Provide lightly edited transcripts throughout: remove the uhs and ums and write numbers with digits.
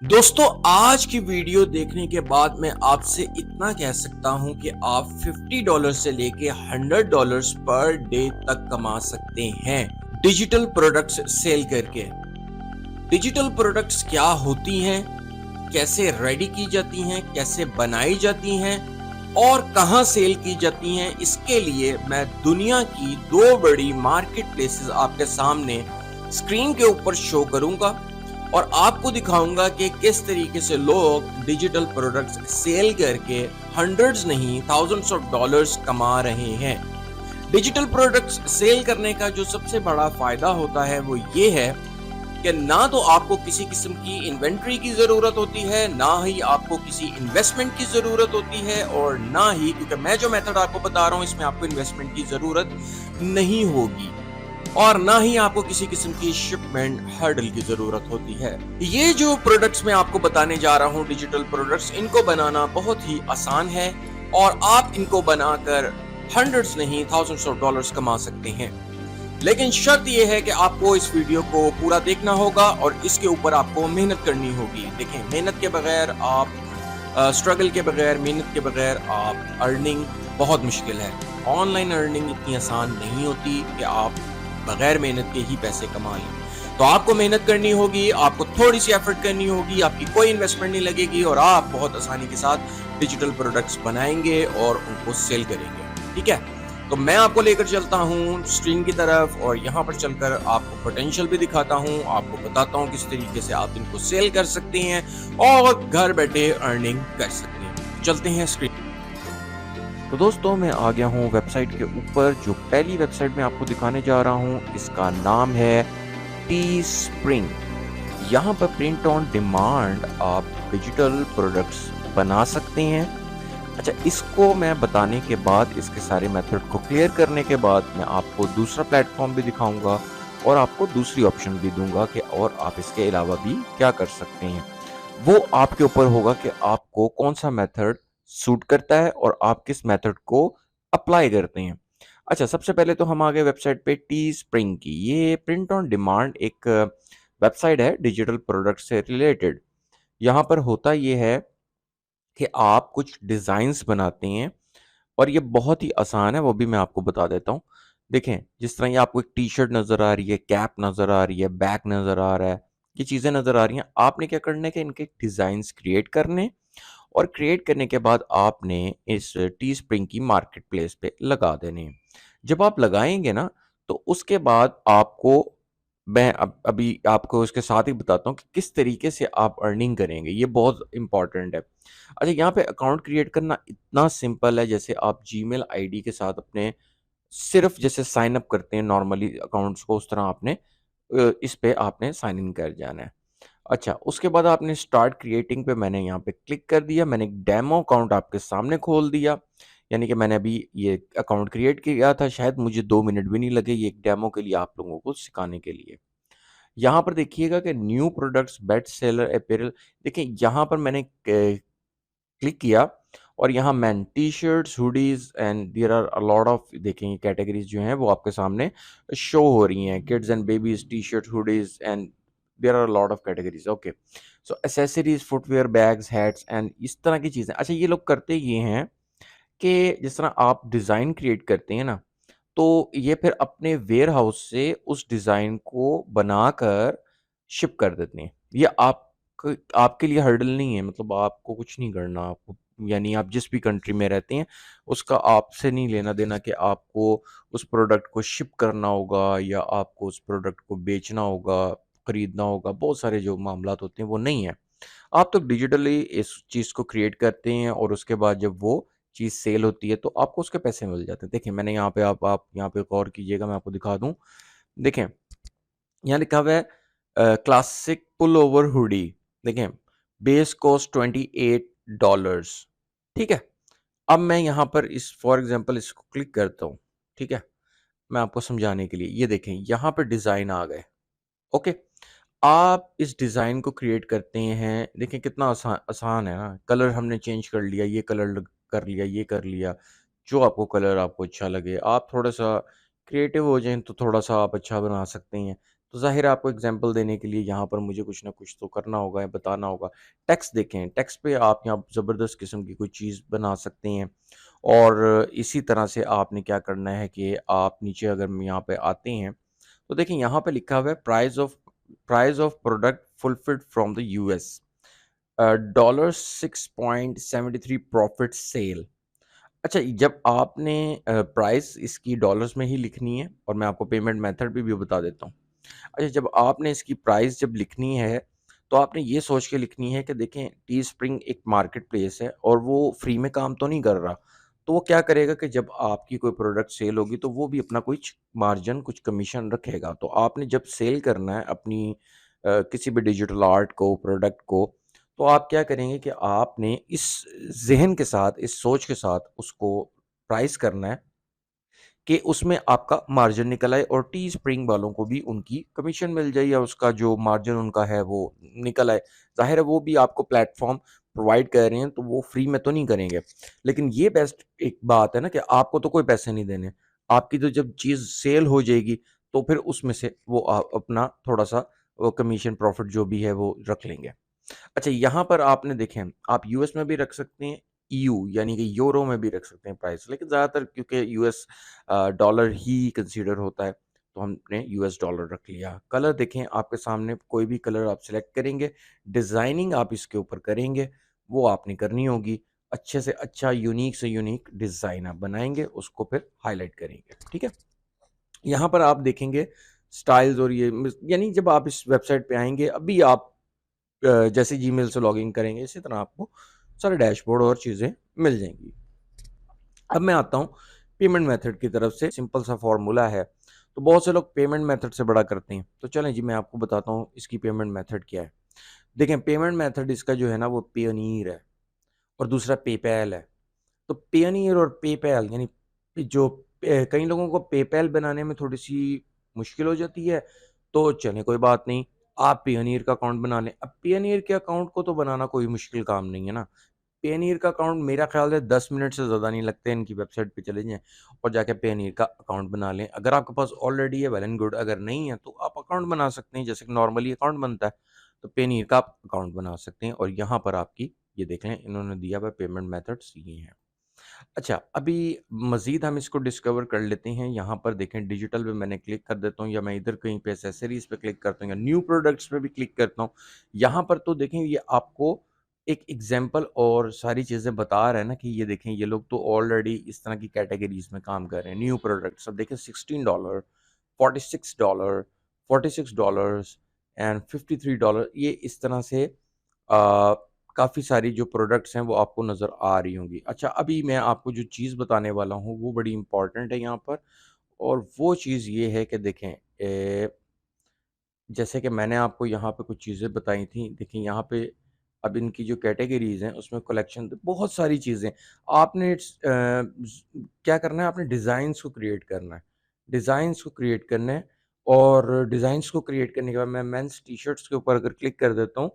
दोस्तों, आज की वीडियो देखने के बाद मैं आपसे इतना कह सकता हूं कि आप $50 से लेके $100 पर डे तक कमा सकते हैं डिजिटल प्रोडक्ट्स सेल करके। डिजिटल प्रोडक्ट्स क्या होती हैं, कैसे रेडी की जाती हैं, कैसे बनाई जाती हैं और कहां सेल की जाती हैं, इसके लिए मैं दुनिया की दो बड़ी मार्केट प्लेसेस आपके सामने स्क्रीन के ऊपर शो करूंगा और आपको दिखाऊंगा कि किस तरीके से लोग डिजिटल प्रोडक्ट्स सेल करके हंड्रेड्स नहीं थाउजेंड्स ऑफ डॉलर्स कमा रहे हैं। डिजिटल प्रोडक्ट्स सेल करने का जो सबसे बड़ा फायदा होता है वो ये है कि ना तो आपको किसी किस्म की इन्वेंट्री की जरूरत होती है, ना ही आपको किसी इन्वेस्टमेंट की जरूरत होती है और ना ही, क्योंकि मैं जो मेथड आपको बता रहा हूं इसमें आपको इन्वेस्टमेंट की जरूरत नहीं होगी और ना ही आपको किसी किस्म की शिपमेंट हर्डल की जरूरत होती है। ये जो प्रोडक्ट्स मैं आपको बताने जा रहा हूं, डिजिटल प्रोडक्ट्स, इनको बनाना बहुत ही आसान है और आप इनको बनाकर हंड्रेड्स नहीं थाउजेंड्स ऑफ डॉलर्स कमा सकते हैं। लेकिन शर्त यह है कि आपको इस वीडियो को पूरा देखना होगा और इसके ऊपर आपको मेहनत करनी होगी। देखें, मेहनत के बगैर आप स्ट्रगल के बगैर, मेहनत के बगैर आप अर्निंग बहुत मुश्किल है। ऑनलाइन अर्निंग इतनी आसान नहीं होती कि आप बगैर मेहनत के ही पैसे कमा लें। तो आपको मेहनत करनी होगी, आपको थोड़ी सी एफर्ट करनी होगी, आपकी कोई इन्वेस्टमेंट नहीं लगेगी और आप बहुत आसानी के साथ डिजिटल प्रोडक्ट्स बनाएंगे और उनको सेल करेंगे। ठीक है, तो मैं आपको लेकर चलता हूँ स्क्रीन की तरफ और यहाँ पर चलकर आपको पोटेंशियल भी दिखाता हूँ, आपको बताता हूँ किस तरीके से आप इनको सेल कर सकते हैं और घर बैठे अर्निंग कर सकते हैं। चलते हैं स्क्रीन। तो दोस्तों, मैं आ गया हूँ वेबसाइट के ऊपर। जो पहली वेबसाइट मैं आपको दिखाने जा रहा हूँ इसका नाम है टीस्प्रिंग। यहाँ पर प्रिंट ऑन डिमांड आप डिजिटल प्रोडक्ट्स बना सकते हैं। अच्छा, इसको मैं बताने के बाद, इसके सारे मेथड को क्लियर करने के बाद, मैं आपको दूसरा प्लेटफॉर्म भी दिखाऊंगा और आपको दूसरी ऑप्शन भी दूंगा कि और आप इसके अलावा भी क्या कर सकते हैं। वो आपके ऊपर होगा कि आपको कौन सा मेथड सूट करता है और आप किस मेथड को अप्लाई करते हैं। अच्छा, सबसे पहले तो हम आ गए वेबसाइट पे टी स्प्रिंग की। ये प्रिंट ऑन डिमांड एक वेबसाइट है डिजिटल प्रोडक्ट से रिलेटेड। यहाँ पर होता ये है कि आप कुछ डिज़ाइंस बनाते हैं और ये बहुत ही आसान है, वो भी मैं आपको बता देता हूँ। देखें, जिस तरह ये आपको एक टी-शर्ट नज़र आ रही है, कैप नज़र आ रही है, बैग नज़र आ रहा है, ये चीज़ें नज़र आ रही हैं। आपने क्या करना है कि इनके डिज़ाइंस क्रिएट करने और क्रिएट करने के बाद आपने इस टी स्प्रिंग की मार्केट प्लेस पे लगा देने हैं। जब आप लगाएँगे ना, तो उसके बाद आपको, मैं अब अभी आपको इसके साथ ही बताता हूँ कि किस तरीके से आप अर्निंग करेंगे, ये बहुत इम्पोर्टेंट है। अच्छा, यहाँ पे अकाउंट क्रिएट करना इतना सिंपल है, जैसे आप जीमेल आईडी के साथ अपने सिर्फ़ जैसे साइन अप करते हैं नॉर्मली अकाउंट्स को, उस तरह आपने इस पे आपने साइन इन कर जाना है। अच्छा, उसके बाद आपने स्टार्ट क्रिएटिंग पे मैंने यहाँ पे क्लिक कर दिया। मैंने एक डेमो अकाउंट आपके सामने खोल दिया। यानी कि मैंने अभी ये अकाउंट क्रिएट किया था, शायद मुझे 2 मिनट भी नहीं लगे ये एक डेमो के लिए, आप लोगों को सिखाने के लिए। यहाँ पर देखिएगा कि new products, best seller, apparel. देखिए, यहाँ पर मैंने क्लिक किया और यहाँ man t-shirts, hoodies and there are a lot of, देखेंगे कैटेगरीज़ जो हैं वो आपके सामने शो हो रही हैं। Kids and babies t-shirt, hoodies and there are a lot of categories. Okay. So accessories, footwear, bags, hats and इस तरह की चीज़ें। अच्छा, ये लोग करते ये हैं कि जिस तरह आप डिज़ाइन क्रिएट करते हैं ना, तो ये फिर अपने वेयरहाउस से उस डिज़ाइन को बनाकर शिप कर देते हैं। ये आपके लिए हर्डल नहीं है, मतलब आपको कुछ नहीं करना। आपको, यानी आप जिस भी कंट्री में रहते हैं, उसका आपसे नहीं लेना-देना कि आपको उस प्रोडक्ट को शिप करना होगा या आपको उस प्रोडक्ट को बेचना होगा, खरीदना होगा। बहुत सारे जो मामलात होते हैं, वो नहीं है। आप तो डिजिटली इस चीज़ को क्रिएट करते हैं और उसके बाद जब वो चीज़ सेल होती है, तो आपको उसके पैसे मिल जाते हैं। देखिए, मैंने यहाँ पे, आप यहाँ पे गौर कीजिएगा, मैं आपको दिखा दूँ। देखें, यहाँ लिखा हुआ है क्लासिक पुलओवर हुडी। देखें, बेस कॉस्ट $28। ठीक है? अब मैं यहाँ पर इस फॉर एग्ज़ाम्पल इसको क्लिक करता हूँ। ठीक है? मैं आपको समझाने के लिए, ये देखें, यहाँ पर डिज़ाइन आ गए। ओके? आप इस डिज़ाइन को क्रिएट करते हैं। देखें कितना आसान है ना। कलर हमने चेंज कर लिया, ये कलर कर लिया, ये कर लिया। जो आपको कलर आपको अच्छा लगे, आप थोड़ा सा क्रिएटिव हो जाएं तो थोड़ा सा आप अच्छा बना सकते हैं। तो तो ज़ाहिर है आपको एग्जांपल देने के लिए यहाँ पर मुझे कुछ ना कुछ तो करना होगा या बताना होगा। टेक्स्ट देखें, टेक्स्ट पे आप यहाँ ज़बरदस्त किस्म की कोई चीज़ बना सकते हैं और इसी तरह से आपने क्या करना है कि आप नीचे अगर यहाँ पे आते हैं, तो देखिए यहाँ पे लिखा हुआ है price of product fulfilled from the US dollar 6.73 profit sale. अच्छा, जब आपने प्राइस इसकी डॉलर्स में ही लिखनी है और मैं आपको पेमेंट मेथड भी बता देता हूँ। अच्छा, जब आपने इसकी प्राइस जब लिखनी है, तो आपने ये सोच के लिखनी है कि देखें टी स्प्रिंग एक मार्केट प्लेस है और वो फ्री में काम तो नहीं कर रहा। तो वो क्या करेगा कि जब आपकी कोई प्रोडक्ट सेल होगी तो वो भी अपना कुछ मार्जिन, कुछ कमीशन रखेगा। तो आपने जब सेल करना है अपनी किसी भी डिजिटल आर्ट को, प्रोडक्ट को, तो आप क्या करेंगे कि आपने इस ज़हन के साथ, इस सोच के साथ उसको प्राइस करना है कि उसमें आपका मार्जिन निकल आए और टी स्प्रिंग वालों को भी उनकी कमीशन मिल जाए या उसका जो मार्जिन उनका है वो निकल आए। ज़ाहिर है वो भी आपको प्लेटफ़ॉर्म प्रोवाइड कर रहे हैं तो वो फ्री में तो नहीं करेंगे। लेकिन ये बेस्ट एक बात है ना कि आपको तो कोई पैसे नहीं देने। आपकी तो जब चीज़ सेल हो जाएगी तो फिर उसमें से वो अपना थोड़ा-सा वो कमीशन प्रॉफ़िट जो भी है वो रख लेंगे। अच्छा, यहाँ पर आपने देखें, आप यूएस में भी रख सकते हैं, ईयू यानी कि यूरो में भी रख सकते हैं प्राइस, लेकिन ज़्यादातर क्योंकि यूएस डॉलर ही कंसीडर होता है, तो हमने यूएस डॉलर रख लिया। कलर देखें आपके सामने, कोई भी कलर आप सेलेक्ट करेंगे, डिज़ाइनिंग आप इसके ऊपर करेंगे, वो आपने करनी होगी। अच्छे से अच्छा, यूनीक से यूनीक डिज़ाइन आप बनाएँगे, उसको फिर हाइलाइट करेंगे, ठीक है? यहाँ पर आप देखेंगे स्टाइल्स और ये यानी जब आप इस वेबसाइट पे आएँगे, अभी आप जैसे जीमेल से लॉगिन करेंगे, इसी तरह आपको सारे डैशबोर्ड और चीज़ें मिल जाएँगी। अब मैं आता हूँ पेमेंट मेथड की तरफ से, सिंपल सा फ़ॉर्मूला है। तो बहुत से लोग पेमेंट मेथड से बड़ा करते हैं। तो चलें जी, मैं आपको बताता हूँ इसकी पेमेंट मेथड क्या है। देखें, पेमेंट मेथड इसका जो है ना वो पेयोनियर है और दूसरा पेपैल है। तो पेयोनियर और पेपैल यानी जो कई लोगों को पेपैल बनाने में थोड़ी-सी मुश्किल हो जाती है, तो चलें कोई बात नहीं, आप पेयोनियर का अकाउंट बना लें। अब पेयोनियर के अकाउंट को तो बनाना कोई मुश्किल काम नहीं है ना। पेयोनियर का अकाउंट मेरा ख़्याल है 10 मिनट से ज़्यादा नहीं लगते, इनकी वेबसाइट पे चले जाएँ और जाके पेयोनियर का अकाउंट बना लें। अगर आपके पास ऑलरेडी है, वेल एंड गुड, अगर नहीं है तो आप अकाउंट बना सकते हैं जैसे कि नॉर्मली अकाउंट बनता है। तो पेयोनियर का आप अकाउंट बना सकते हैं और यहाँ पर आपकी ये देख लें इन्होंने दिया हुआ है पेमेंट मेथड्स ये हैं। अच्छा, अभी मज़ीद हम इसको डिस्कवर कर लेते हैं। यहाँ पर देखें डिजिटल पे मैंने क्लिक कर देता हूँ या मैं इधर कहीं पे एक्सेसरीज़ पे क्लिक करता हूँ या न्यू प्रोडक्ट्स पे भी क्लिक करता हूँ। यहाँ पर तो देखें ये आपको एक एग्ज़ाम्पल और सारी चीज़ें बता रहा है ना कि ये देखें ये लोग तो ऑलरेडी इस तरह की कैटेगरीज़ में काम कर रहे हैं। न्यू प्रोडक्ट्स अब देखें $16, $46, $46 एंड $53 ये इस तरह से काफ़ी सारी जो प्रोडक्ट्स हैं वो आपको नज़र आ रही होंगी। अच्छा, अभी मैं आपको जो चीज़ बताने वाला हूँ वो बड़ी इम्पोर्टेंट है यहाँ पर और वो चीज़ ये है कि देखें जैसे कि मैंने आपको यहाँ पे कुछ चीज़ें बताई थी, देखिए यहाँ पे अब इनकी जो कैटेगरीज़ हैं उसमें कलेक्शन बहुत सारी चीज़ें आपने क्या करना है, आपने डिज़ाइंस को क्रिएट करना है। डिज़ाइंस को क्रिएट करना है और डिज़ाइंस को क्रिएट करने के बाद मैं मेंस टी-शर्ट्स के ऊपर अगर क्लिक कर देता हूँ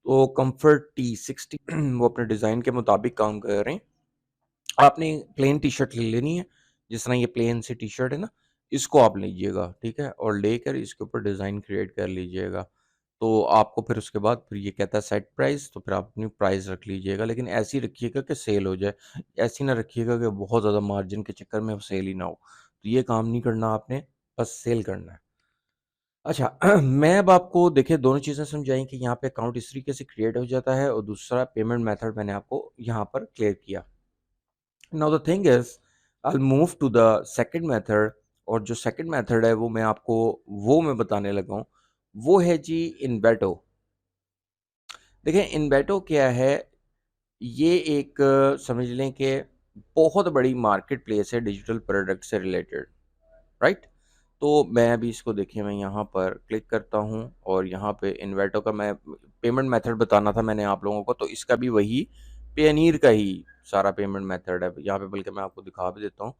तो कम्फर्ट टी 60 वो अपने डिज़ाइन के मुताबिक काम कर रहे हैं। आपने प्लेन टी-शर्ट ले लेनी है, जिस तरह ये प्लेन सी टी-शर्ट है ना, इसको आप लीजिएगा, ठीक है? और लेकर इसके ऊपर डिज़ाइन क्रिएट कर लीजिएगा। तो आपको फिर उसके बाद फिर ये कहता है सेट प्राइस, तो फिर आप अपनी प्राइस रख लीजिएगा, लेकिन ऐसी रखिएगा कि सेल हो जाए। ऐसी ना रखिएगा कि बहुत ज़्यादा मार्जिन के चक्कर में सेल ही ना हो। तो ये काम नहीं करना आपने, बस सेल करना है। अच्छा, मैं अब आपको देखिए दोनों चीज़ें समझाई कि यहाँ पे अकाउंट इस तरीके से क्रिएट हो जाता है और दूसरा पेमेंट मेथड मैंने आपको यहाँ पर क्लियर किया। Now the thing is I will move to the second method और जो सेकंड मेथड है वो मैं बताने लगा हूँ। वो है जी इन्वेटो। देखिए इन्वेटो क्या है? ये एक समझ लें कि बहुत बड़ी मार्केट प्लेस है डिजिटल प्रोडक्ट से रिलेटेड। राइट? तो मैं अभी इसको देखिए मैं यहाँ पर क्लिक करता हूँ और यहाँ पे इन्वेटो का मैं पेमेंट मेथड बताना था मैंने आप लोगों को, तो इसका भी वही पेयोनियर का ही सारा पेमेंट मेथड है। यहाँ पे बल्कि मैं आपको दिखा भी देता हूँ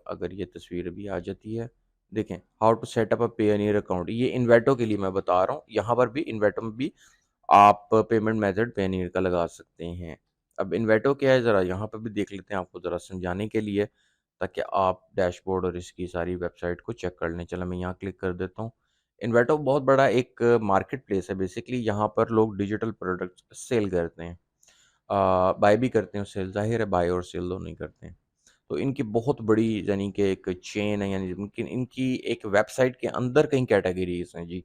अगर ये तस्वीर भी आ जाती है। देखें how to set up a Payoneer account, ये इन्वेटो के लिए मैं बता रहा हूँ। यहाँ पर भी इन्वेटो में भी आप पेमेंट मेथड पेयोनियर का लगा सकते हैं। अब इन्वेटो क्या है ज़रा यहाँ पे भी देख लेते हैं आपको ज़रा समझाने के लिए, ताकि आप डैशबोर्ड और इसकी सारी वेबसाइट को चेक कर लें। चलो मैं यहाँ क्लिक कर देता हूँ। इन्वेटो बहुत बड़ा एक मार्केट प्लेस है बेसिकली, यहाँ पर लोग डिजिटल प्रोडक्ट्स सेल करते हैं। बाय भी करते हैं और सेल, ज़ाहिर है बाय और सेल दोनों ही करते हैं। तो इनकी बहुत बड़ी यानी कि एक चेन है, यानी इनकी इनकी एक वेबसाइट के अंदर कई कैटेगरीज़ हैं जी।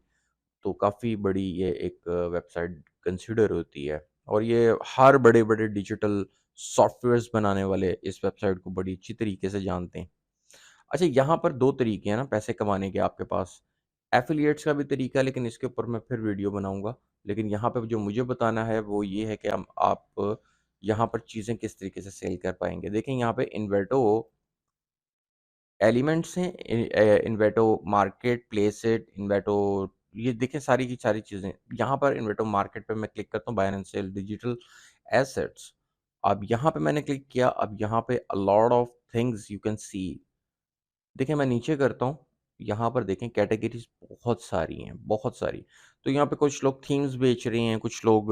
तो काफ़ी बड़ी ये एक वेबसाइट कंसिडर होती है, और ये हर बड़े-बड़े डिजिटल सॉफ्टवेयर्स बनाने वाले इस वेबसाइट को बड़ी अच्छी तरीके से जानते हैं। अच्छा, यहाँ पर 2 तरीके हैं ना पैसे कमाने के आपके पास। एफ़िलिएट्स का भी तरीका है, लेकिन इसके ऊपर मैं फिर वीडियो बनाऊँगा। लेकिन यहाँ पे जो मुझे बताना है वो ये है कि हम आप यहाँ पर चीज़ें किस तरीके से सेल कर पाएँगे। देखिए यहाँ पे इन्वेटो एलिमेंट्स हैं, इन्वेटो मार्केट, प्लेसिट, इन्वेटो, ये देखिए सारी की सारी चीज़ें। यहाँ पर इन्वेटो मार्केट पे मैं क्लिक करता हूँ, buy and sell digital assets. अब यहाँ पे मैंने क्लिक किया, अब यहाँ पे a lot of things you can see. देखिए मैं नीचे करता हूँ, यहाँ पर देखें कैटेगरीज़ बहुत सारी हैं, बहुत सारी। तो यहाँ पे कुछ लोग थीम्स बेच रहे हैं, कुछ लोग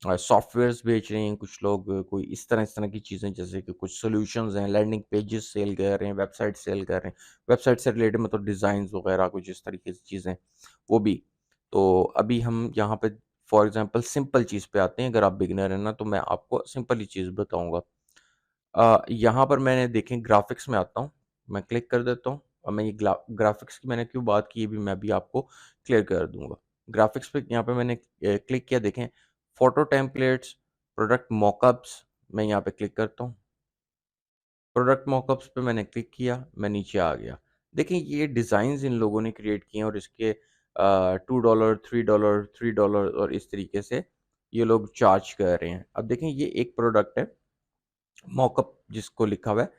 सॉफ्टवेयर्स बेच रहे हैं, कुछ लोग कोई इस तरह की चीज़ें, जैसे कि कुछ सॉल्यूशंस हैं, लैंडिंग पेजेस सेल कर रहे हैं, वेबसाइट सेल कर रहे हैं। वेबसाइट से रिलेटेड मतलब डिज़ाइन्स वगैरह कुछ इस तरीके से चीज़ें, वो भी। तो अभी हम यहाँ पे फॉर एग्ज़ाम्पल सिंपल चीज़ पे आते हैं, अगर आप बिगिनर हैं ना, तो मैं आपको सिंपल ही चीज़ बताऊँगा। यहाँ पर मैंने देखें ग्राफ़िक्स में आता हूँ, मैं क्लिक कर देता हूँ, और मैं ये ग्राफ़िक्स की मैंने क्यों बात की, ये भी मैं अभी आपको क्लियर कर दूँगा। ग्राफ़िक्स पे यहाँ पे मैंने क्लिक किया, देखें फ़ोटो टेम्पलेट्स, प्रोडक्ट मॉकअप्स, मैं यहाँ पे क्लिक करता हूँ। प्रोडक्ट मॉकअप्स पे मैंने क्लिक किया, मैं नीचे आ गया। देखिए ये डिज़ाइन्स इन लोगों ने क्रिएट किए हैं, और इसके $2, $3, $3 और इस तरीके से ये लोग चार्ज कर रहे हैं। अब देखें ये एक प्रोडक्ट है, मॉकअप जिसको लिखा हुआ है।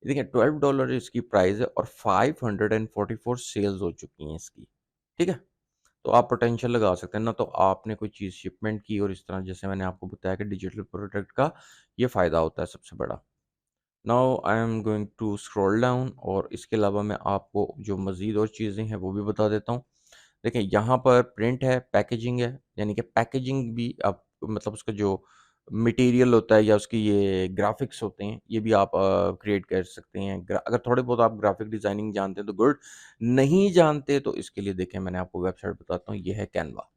देखिए $12 इसकी प्राइस है, और 544 सेल्स हो चुकी हैं इसकी, ठीक है? तो आप पोटेंशियल लगा सकते हैं ना, तो आपने कोई चीज़ शिपमेंट की, और इस तरह जैसे मैंने आपको बताया कि डिजिटल प्रोडक्ट का ये फ़ायदा होता है सबसे बड़ा। Now I am going to scroll down, और इसके अलावा मैं आपको जो मज़ीद और चीज़ें हैं वो भी बता देता हूँ। देखिए यहाँ पर प्रिंट है, पैकेजिंग है, यानी कि पैकेजिंग भी आप मतलब उसका जो मटेरियल होता है या उसकी ये ग्राफ़िक्स होते हैं, ये भी आप क्रिएट कर सकते हैं। अगर थोड़े बहुत आप ग्राफ़िक डिज़ाइनिंग जानते हैं तो गुड, नहीं जानते तो इसके लिए देखें मैं आपको वेबसाइट बताता हूँ, ये है Canva.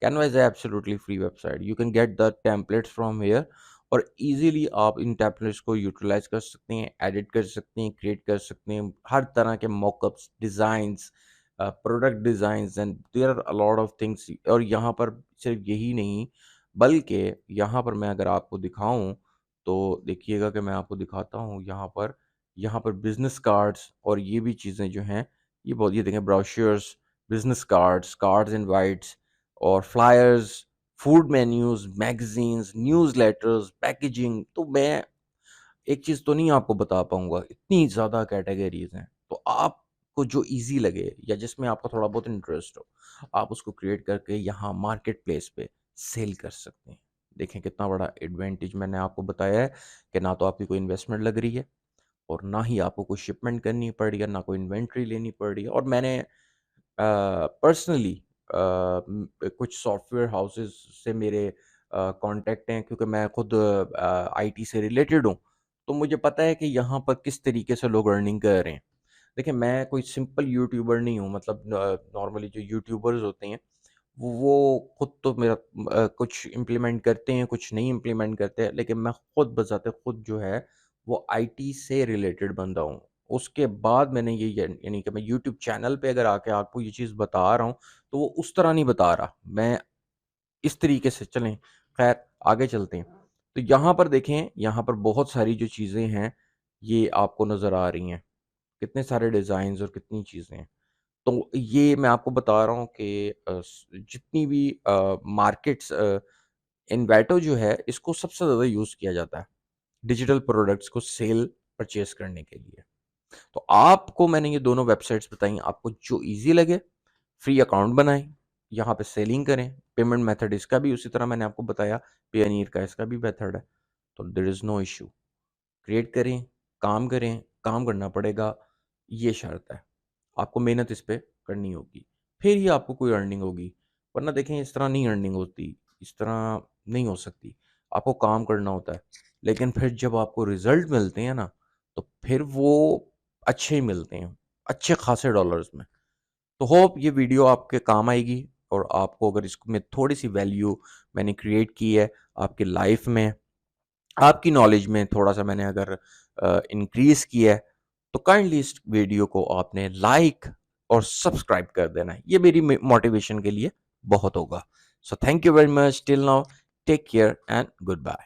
Canva is a absolutely free website. You can get the templates from here, और इजीली आप इन टेम्पलेट्स को यूटिलाइज कर सकते हैं, एडिट कर सकते हैं, क्रिएट कर सकते हैं, हर तरह के mockups, designs, product designs, and there are a lot of things. और यहाँ पर सिर्फ यही नहीं, बल्कि यहाँ पर मैं अगर आपको दिखाऊँ, तो देखिएगा कि मैं आपको दिखाता हूँ यहाँ पर बिज़नेस कार्ड्स और ये भी चीज़ें जो हैं, ये बहुत, ये देखें brochures, business cards, cards invites और flyers, food menus, magazines, newsletters, packaging. तो मैं एक चीज़ तो नहीं आपको बता पाऊँगा, इतनी ज़्यादा कैटेगरीज़ हैं। तो आपको जो ईज़ी लगे या जिसमें आपका थोड़ा बहुत इंटरेस्ट हो, आप उसको क्रिएट करके यहाँ मार्केट प्लेस पे सेल कर सकते हैं। देखें कितना बड़ा एडवांटेज मैंने आपको बताया है कि ना तो आपकी कोई इन्वेस्टमेंट लग रही है, और ना ही आपको कोई शिपमेंट करनी पड़ रही है, ना कोई इन्वेंटरी लेनी पड़ रही है। और मैंने पर्सनली कुछ सॉफ्टवेयर हाउसेस से मेरे कॉन्टैक्ट हैं, क्योंकि मैं खुद आईटी से रिलेटेड हूँ, तो मुझे पता है कि यहाँ पर किस तरीके से लोग अर्निंग कर रहे हैं। देखिए मैं कोई सिंपल यूट्यूबर नहीं हूँ, मतलब नॉर्मली जो यूट्यूबर्स होते हैं वो खुद तो मेरा कुछ इम्प्लीमेंट करते हैं, कुछ नहीं इम्प्लीमेंट करते हैं, लेकिन मैं खुद बज़ाते खुद जो है वो आईटी से रिलेटेड बंदा हूँ। उसके बाद मैंने ये यानी कि मैं यूट्यूब चैनल पे अगर आके आपको ये चीज़ बता रहा हूँ, तो वो उस तरह नहीं बता रहा। मैं इस तरीके से चलें, ख़ैर आगे चलते हैं। तो यहाँ पर देखें, यहाँ पर बहुत सारी जो चीज़ें हैं, ये आपको नज़र आ रही हैं। कितने सारे डिज़ाइन्स और कितनी चीज़ें हैं। तो ये मैं आपको बता रहा हूँ कि जितनी भी मार्केट्स, इन्वेटो जो है इसको सबसे ज़्यादा यूज़ किया जाता है डिजिटल प्रोडक्ट्स को सेल परचेज़ करने के लिए। तो आपको मैंने ये दोनों वेबसाइट्स बताई, आपको जो ईज़ी लगे फ्री अकाउंट बनाएँ, यहाँ पे सेलिंग करें, पेमेंट मेथड इसका भी उसी तरह मैंने आपको बताया, पेयोनियर का इसका भी मेथड है, तो there is no issue. Create करें, काम करना पड़ेगा, ये शर्त है। आपको मेहनत इस पे करनी होगी, फिर ही आपको कोई अर्निंग होगी, वरना देखें इस तरह नहीं अर्निंग होती, इस तरह नहीं हो सकती। आपको काम करना होता है, लेकिन फिर जब आपको रिज़ल्ट मिलते हैं ना, तो फिर वो अच्छे ही मिलते हैं, अच्छे खासे डॉलर्स में। तो होप ये वीडियो आपके काम आएगी और आपको अगर इसमें थोड़ी सी वैल्यू मैंने क्रिएट की है आपकी लाइफ में, आपकी नॉलेज में थोड़ा सा मैंने अगर इंक्रीज किया है, तो काइंडली इस वीडियो को आपने लाइक और सब्सक्राइब कर देना है। ये मेरी मोटिवेशन के लिए बहुत होगा। So thank you very much till now, take care and good bye.